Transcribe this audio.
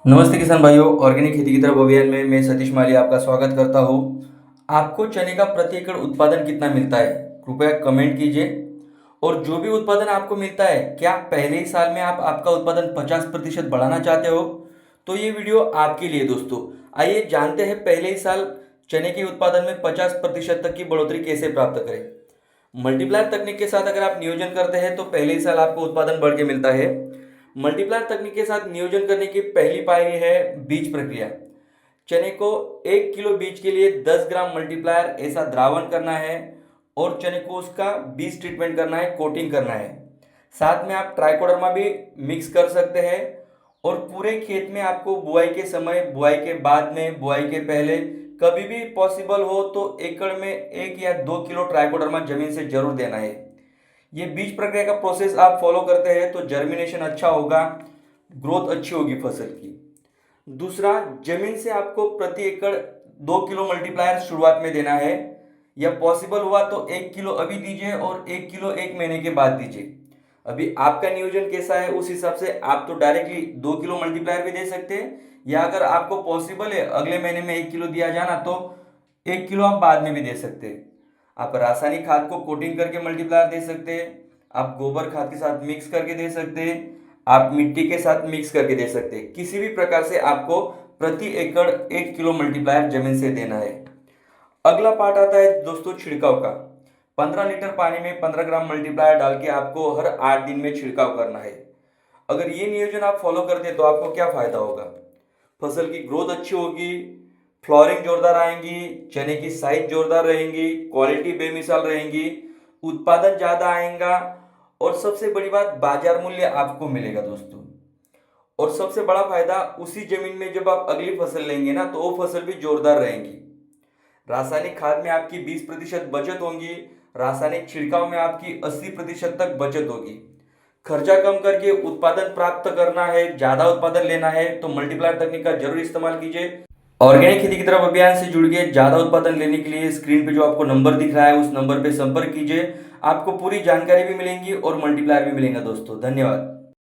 नमस्ते किसान भाइयों, ऑर्गेनिक खेती की तरफ अभियान में मैं सतीश माली आपका स्वागत करता हूँ। आपको चने का प्रति एकड़ उत्पादन कितना मिलता है, कृपया कमेंट कीजिए। और जो भी उत्पादन आपको मिलता है, क्या पहले ही साल में आप आपका उत्पादन 50% बढ़ाना चाहते हो? तो ये वीडियो आपके लिए दोस्तों। आइए जानते हैं पहले ही साल चने के उत्पादन में 50% तक की बढ़ोतरी कैसे प्राप्त करें। मल्टीप्लायर तकनीक के साथ अगर आप नियोजन करते हैं तो पहले ही साल आपको उत्पादन बढ़ के मिलता है। मल्टीप्लायर तकनीक के साथ नियोजन करने की पहली पायरी है बीज प्रक्रिया। चने को 1 किलो बीज के लिए 10 ग्राम मल्टीप्लायर ऐसा द्रावण करना है और चने को उसका बीज ट्रीटमेंट करना है, कोटिंग करना है। साथ में आप ट्राइकोडर्मा भी मिक्स कर सकते हैं। और पूरे खेत में आपको बुआई के समय, बुआई के बाद में, बुआई के पहले कभी भी पॉसिबल हो तो एकड़ में 1 या 2 किलो ट्राइकोडर्मा जमीन से जरूर देना है। ये बीज प्रक्रिया का प्रोसेस आप फॉलो करते हैं तो जर्मिनेशन अच्छा होगा, ग्रोथ अच्छी होगी फसल की। दूसरा, जमीन से आपको प्रति एकड़ 2 किलो मल्टीप्लायर शुरुआत में देना है, या पॉसिबल हुआ तो 1 किलो अभी दीजिए और 1 किलो 1 महीने के बाद दीजिए। अभी आपका नियोजन कैसा है उस हिसाब से आप तो डायरेक्टली 2 किलो मल्टीप्लायर भी दे सकते हैं, या अगर आपको पॉसिबल है अगले महीने में 1 किलो दिया जाना तो 1 किलो आप बाद में भी दे सकते हैं। आप रासायनिक खाद को कोटिंग करके मल्टीप्लायर दे सकते हैं, आप गोबर खाद के साथ मिक्स करके दे सकते हैं, आप मिट्टी के साथ मिक्स करके दे सकते हैं। किसी भी प्रकार से आपको प्रति एकड़ 1 किलो मल्टीप्लायर जमीन से देना है। अगला पार्ट आता है दोस्तों छिड़काव का। 15 लीटर पानी में 15 ग्राम मल्टीप्लायर डाल के आपको हर 8 दिन में छिड़काव करना है। अगर ये नियोजन आप फॉलो करते हैं तो आपको क्या फायदा होगा? फसल की ग्रोथ अच्छी होगी, फ्लॉरिंग जोरदार आएंगी, चने की साइज जोरदार रहेंगी, क्वालिटी बेमिसाल रहेंगी, उत्पादन ज्यादा आएगा, और सबसे बड़ी बात बाजार मूल्य आपको मिलेगा दोस्तों। और सबसे बड़ा फायदा, उसी जमीन में जब आप अगली फसल लेंगे ना तो वो फसल भी जोरदार रहेंगी। रासायनिक खाद में आपकी 20% बचत होगी, रासायनिक छिड़काव में आपकी 80% तक बचत होगी। खर्चा कम करके उत्पादन प्राप्त करना है, ज्यादा उत्पादन लेना है तो मल्टीप्लायर तकनीक का जरूर इस्तेमाल कीजिए। ऑर्गेनिक खेती की तरफ अभियान से जुड़ के ज्यादा उत्पादन लेने के लिए स्क्रीन पे जो आपको नंबर दिख रहा है उस नंबर पे संपर्क कीजिए। आपको पूरी जानकारी भी मिलेंगी और मल्टीप्लायर भी मिलेगा दोस्तों। धन्यवाद।